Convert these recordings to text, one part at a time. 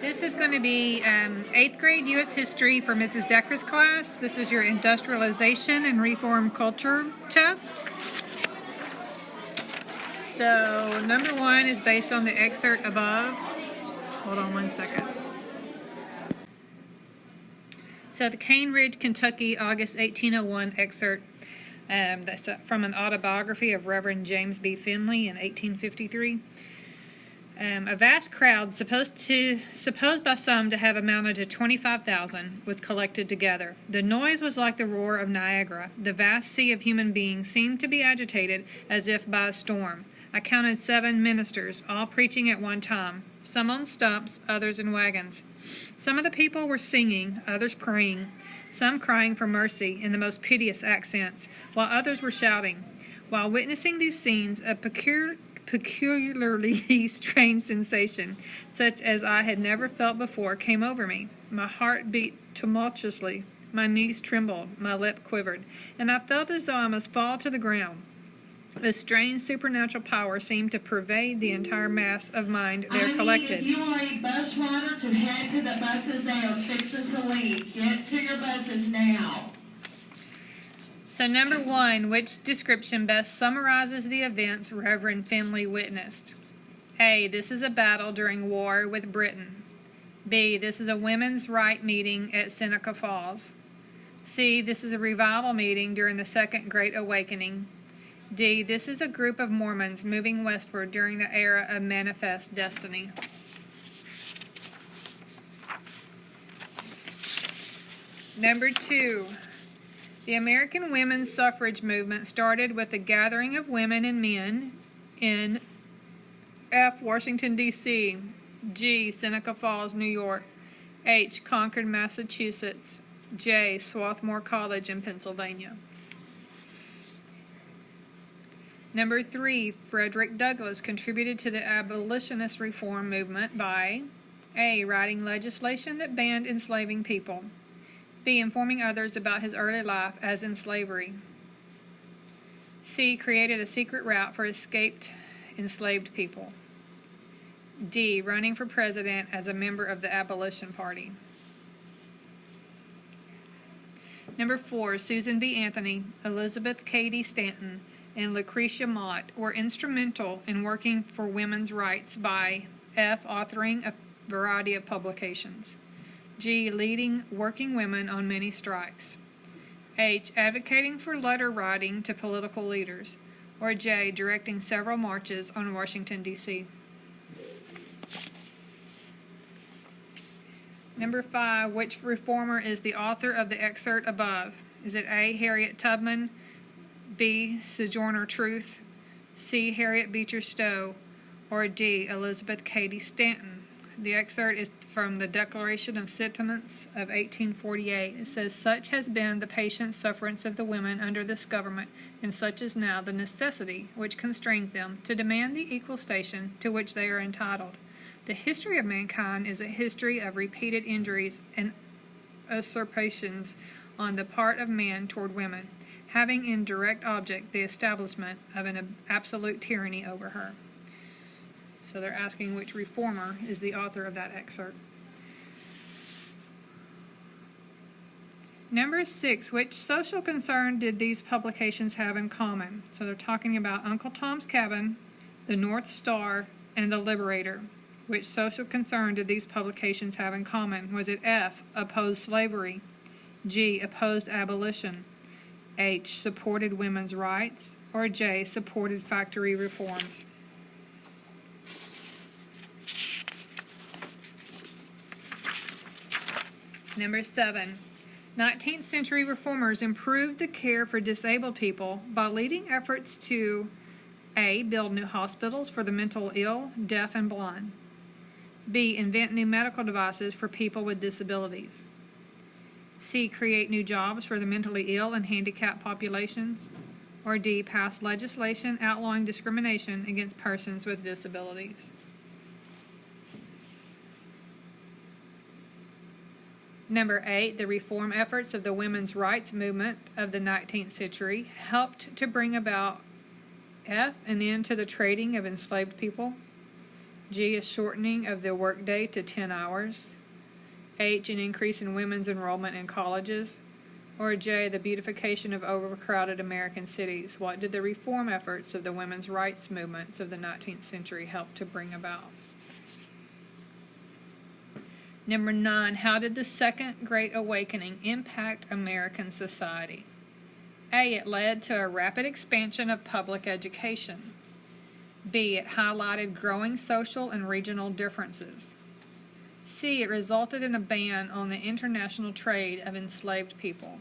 This is going to be 8th grade U.S. History for Mrs. Decker's class. This is your Industrialization and Reform Culture test. So, number 1 is based on the excerpt above. Hold on one second. So, the Cane Ridge, Kentucky, August 1801 excerpt. That's from an autobiography of Reverend James B. Finley in 1853. A vast crowd, supposed by some to have amounted to 25,000, was collected together. The noise was like the roar of Niagara. The vast sea of human beings seemed to be agitated as if by a storm. I counted 7 ministers, all preaching at one time, some on stumps, others in wagons. Some of the people were singing, others praying, some crying for mercy in the most piteous accents, while others were shouting. While witnessing these scenes, a peculiarly strange sensation, such as I had never felt before, came over me. My heart beat tumultuously, my knees trembled, my lip quivered, and I felt as though I must fall to the ground. A strange supernatural power seemed to pervade the entire mass of mind there collected. If you will need bus water to head to the buses, they are fixing to leave. Get to your buses now. So number 1, which description best summarizes the events Reverend Finley witnessed? A, this is a battle during war with Britain. B, this is a women's right meeting at Seneca Falls. C, this is a revival meeting during the Second Great Awakening. D, this is a group of Mormons moving westward during the era of manifest destiny. Number 2. The American women's suffrage movement started with the gathering of women and men in F. Washington, D.C., G. Seneca Falls, New York, H. Concord, Massachusetts, J. Swarthmore College in Pennsylvania. Number 3, Frederick Douglass contributed to the abolitionist reform movement by A. Writing legislation that banned enslaving people. B. Informing others about his early life as in slavery. C. Created a secret route for escaped enslaved people. D. Running for president as a member of the Abolition Party. Number 4, Susan B. Anthony, Elizabeth Cady Stanton, and Lucretia Mott were instrumental in working for women's rights by F. Authoring a variety of publications. G. Leading working women on many strikes. H. Advocating for letter writing to political leaders. Or J. Directing several marches on Washington, D.C. Number 5. Which reformer is the author of the excerpt above? Is it A. Harriet Tubman, B. Sojourner Truth, C. Harriet Beecher Stowe, or D. Elizabeth Cady Stanton? The excerpt is from the Declaration of Sentiments of 1848. It says, "Such has been the patient sufferance of the women under this government, and such is now the necessity which constrains them to demand the equal station to which they are entitled. The history of mankind is a history of repeated injuries and usurpations on the part of man toward women, having in direct object the establishment of an absolute tyranny over her." So they're asking which reformer is the author of that excerpt. Number 6, which social concern did these publications have in common? So they're talking about Uncle Tom's Cabin, the North Star, and the Liberator. Which social concern did these publications have in common? Was it F, opposed slavery, G, opposed abolition, H, supported women's rights, or J, supported factory reforms? Number 7. 19th century reformers improved the care for disabled people by leading efforts to A. Build new hospitals for the mentally ill, deaf, and blind. B. Invent new medical devices for people with disabilities. C. Create new jobs for the mentally ill and handicapped populations. Or D. Pass legislation outlawing discrimination against persons with disabilities. Number 8, the reform efforts of the women's rights movement of the 19th century helped to bring about F, an end to the trading of enslaved people, G, a shortening of the workday to 10 hours. H, an increase in women's enrollment in colleges. Or J, the beautification of overcrowded American cities. What did the reform efforts of the women's rights movements of the 19th century help to bring about? Number 9, how did the Second Great Awakening impact American society? A, it led to a rapid expansion of public education. B, it highlighted growing social and regional differences. C, it resulted in a ban on the international trade of enslaved people.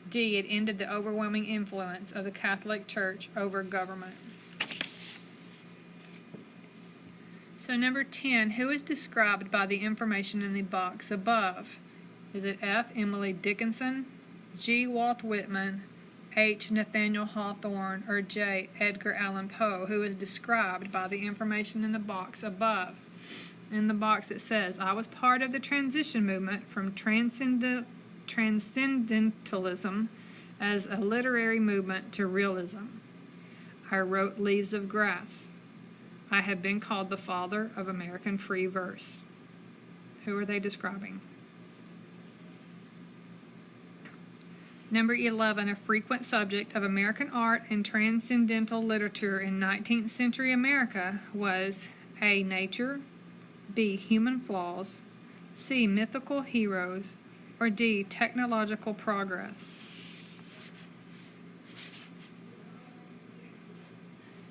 D, it ended the overwhelming influence of the Catholic Church over government. So number 10, who is described by the information in the box above? Is it F, Emily Dickinson, G, Walt Whitman, H, Nathaniel Hawthorne, or J, Edgar Allan Poe, who is described by the information in the box above? In the box it says, I was part of the transition movement from transcendentalism as a literary movement to realism. I wrote Leaves of Grass. I have been called the father of American free verse. Who are they describing? Number 11, a frequent subject of American art and transcendental literature in 19th century America was A, nature, B, human flaws, C, mythical heroes, or D, technological progress.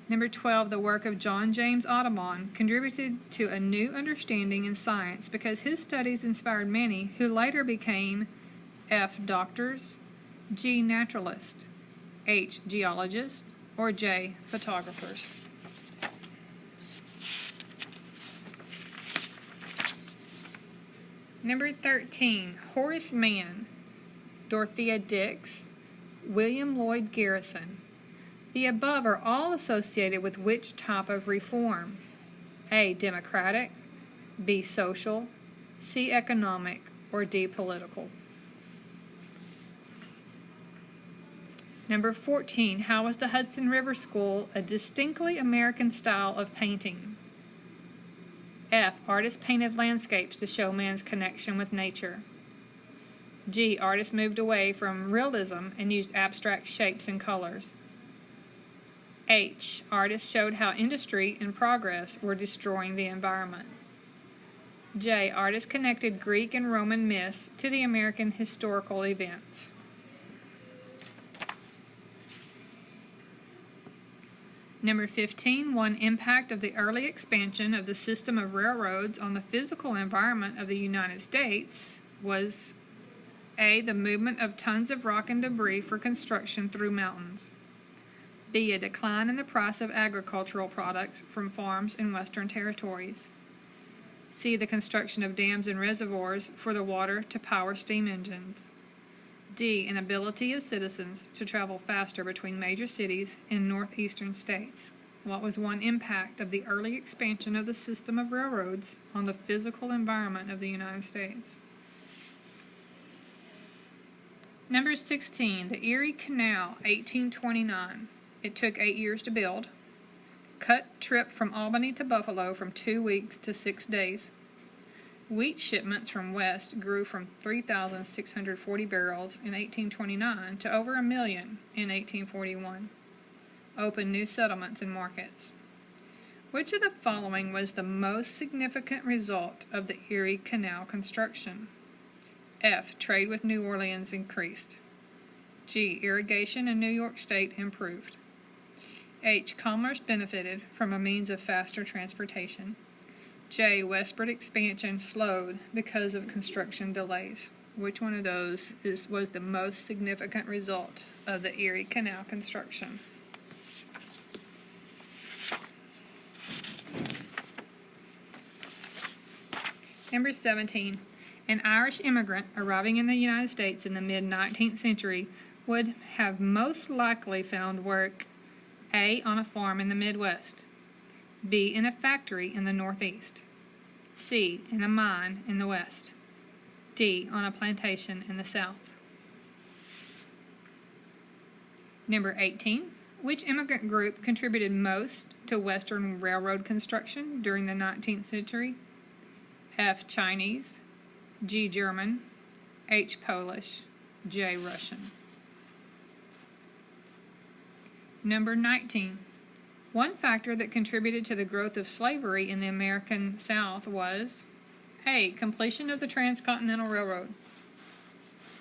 Number 12, the work of John James Audubon contributed to a new understanding in science because his studies inspired many who later became F, doctors, G, naturalists, H, geologists, or J, photographers. Number 13, Horace Mann, Dorothea Dix, William Lloyd Garrison. The above are all associated with which type of reform? A, democratic, B, social, C, economic, or D, political. Number 14, how was the Hudson River School a distinctly American style of painting? F, artists painted landscapes to show man's connection with nature. G, artists moved away from realism and used abstract shapes and colors. H, artists showed how industry and progress were destroying the environment. J, artists connected Greek and Roman myths to the American historical events. Number 15, one impact of the early expansion of the system of railroads on the physical environment of the United States was A, the movement of tons of rock and debris for construction through mountains. B, a decline in the price of agricultural products from farms in western territories. C, the construction of dams and reservoirs for the water to power steam engines. D, an ability of citizens to travel faster between major cities in northeastern states. What was one impact of the early expansion of the system of railroads on the physical environment of the United States? Number 16, the Erie Canal, 1829. It took 8 years to build. Cut trip from Albany to Buffalo from 2 weeks to 6 days. Wheat shipments from west grew from 3,640 barrels in 1829 to over 1 million in 1841. Opened new settlements and markets. Which of the following was the most significant result of the Erie Canal construction? F, trade with New Orleans increased. G, irrigation in New York State improved. H, commerce benefited from a means of faster transportation. J, westward expansion slowed because of construction delays. Which one of those was the most significant result of the Erie Canal construction? Number 17, an Irish immigrant arriving in the United States in the mid-19th century would have most likely found work A, on a farm in the Midwest, B, in a factory in the Northeast, C, in a mine in the West, D, on a plantation in the South. Number 18, Which immigrant group contributed most to Western railroad construction during the 19th century? F. Chinese, G. German, H. Polish, J. Russian. Number 19. One factor that contributed to the growth of slavery in the American South was A. Completion of the Transcontinental Railroad,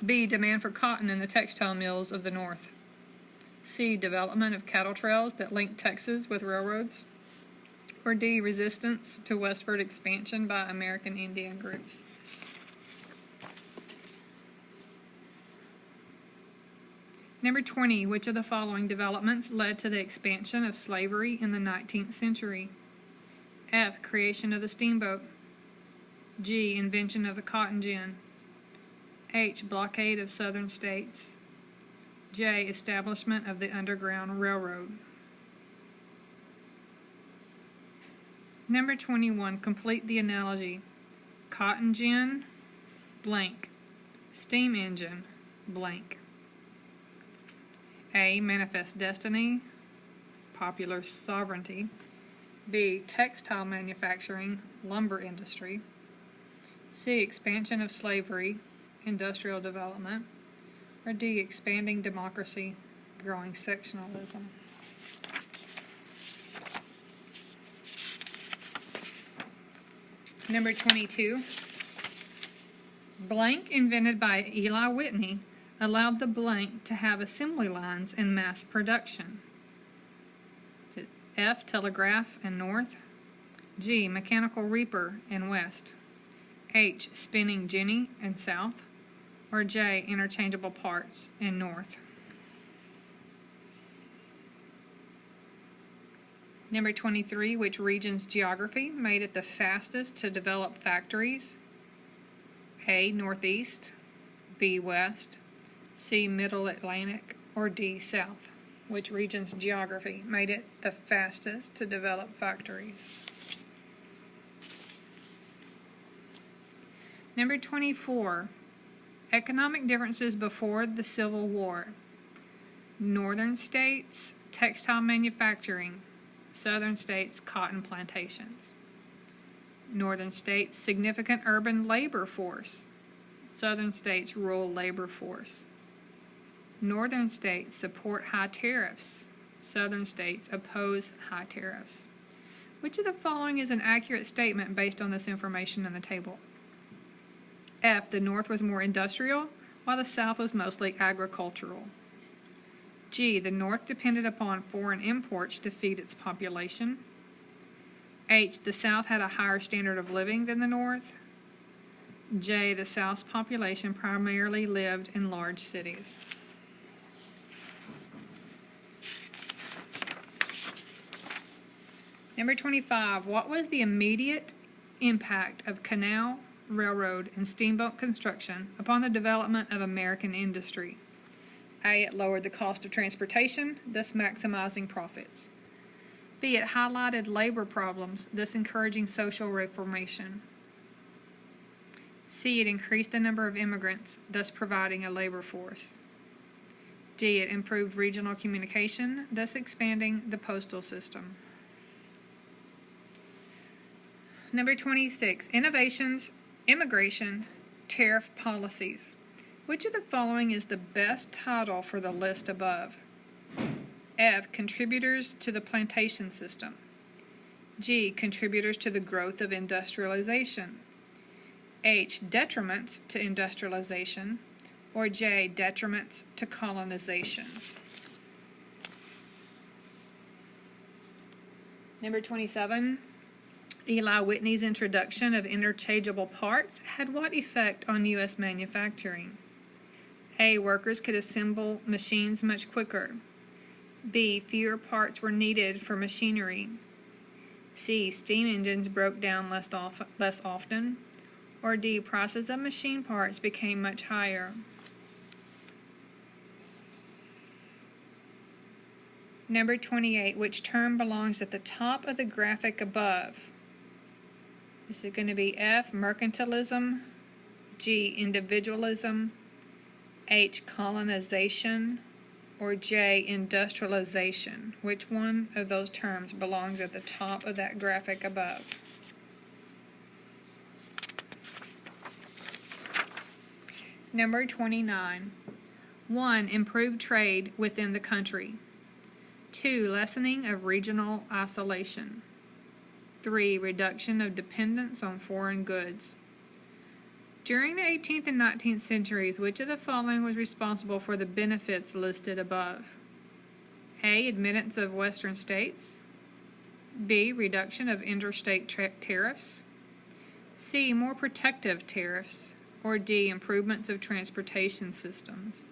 B. Demand for cotton in the textile mills of the North, C. Development of cattle trails that linked Texas with railroads, or D. Resistance to westward expansion by American Indian groups. Number 20. Which of the following developments led to the expansion of slavery in the 19th century? F. Creation of the steamboat, G. Invention of the cotton gin, H. Blockade of southern states, J. Establishment of the Underground Railroad. Number 21. Complete the analogy. Cotton gin, blank. Steam engine, blank. A. Manifest destiny, popular sovereignty. B. Textile manufacturing, lumber industry. C. Expansion of slavery, industrial development. Or D. Expanding democracy, growing sectionalism. Number 22. Blank, invented by Eli Whitney, allowed the blank to have assembly lines in mass production. Is it F. Telegraph and north, G. Mechanical reaper and west, H. Spinning jenny and south, or J. Interchangeable parts in north. Number 23. Which region's geography made it the fastest to develop factories? A. Northeast, B. West, C. Middle Atlantic, or D. South. Which region's geography made it the fastest to develop factories? Number 24. Economic differences before the Civil War. Northern states, textile manufacturing. Southern states, cotton plantations. Northern states, significant urban labor force. Southern states, rural labor force. Northern states support high tariffs. Southern states oppose high tariffs. Which of the following is an accurate statement based on this information in the table? F. The North was more industrial, while the South was mostly agricultural. G. The North depended upon foreign imports to feed its population. H. The South had a higher standard of living than the North. J. The South's population primarily lived in large cities. Number 25. What was the immediate impact of canal, railroad, and steamboat construction upon the development of American industry? A. It lowered the cost of transportation, thus maximizing profits. B. It highlighted labor problems, thus encouraging social reformation. C. It increased the number of immigrants, thus providing a labor force. D. It improved regional communication, thus expanding the postal system. Number 26. Innovations, immigration, tariff policies. Which of the following is the best title for the list above? F. Contributors to the plantation system. G. Contributors to the growth of industrialization. H. Detriments to industrialization. Or J. Detriments to colonization. Number 27. Eli Whitney's introduction of interchangeable parts had what effect on U.S. manufacturing? A. Workers could assemble machines much quicker. B. Fewer parts were needed for machinery. C. Steam engines broke down less often. Or D. Prices of machine parts became much higher. Number 28. Which term belongs at the top of the graphic above? Is it going to be F. Mercantilism, G. Individualism, H. Colonization, or J, industrialization? Which one of those terms belongs at the top of that graphic above? Number 29. 1. Improved trade within the country. 2. Lessening of regional isolation. 3. Reduction of dependence on foreign goods. During the 18th and 19th centuries, which of the following was responsible for the benefits listed above? A. Admittance of Western states. B. Reduction of interstate tariffs. C. More protective tariffs. Or D. Improvements of transportation systems.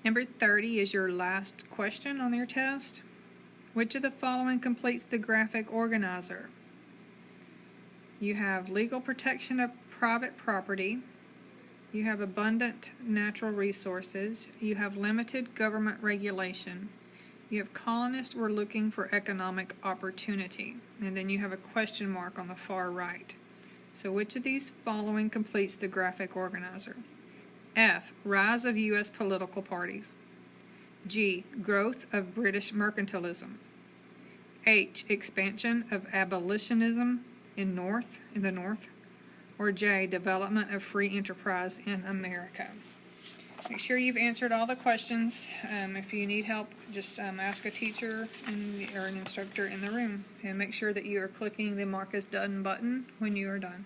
Number 30 is your last question on your test. Which of the following completes the graphic organizer? You have legal protection of private property. You have abundant natural resources. You have limited government regulation. You have colonists were looking for economic opportunity. And then you have a question mark on the far right. So which of these following completes the graphic organizer? F. Rise of U.S. political parties. G. Growth of British mercantilism. H. Expansion of abolitionism in the North. Or J. Development of free enterprise in America. Make sure you've answered all the questions. If you need help, just ask a teacher or an instructor in the room. And make sure that you are clicking the Mark as Done button when you are done.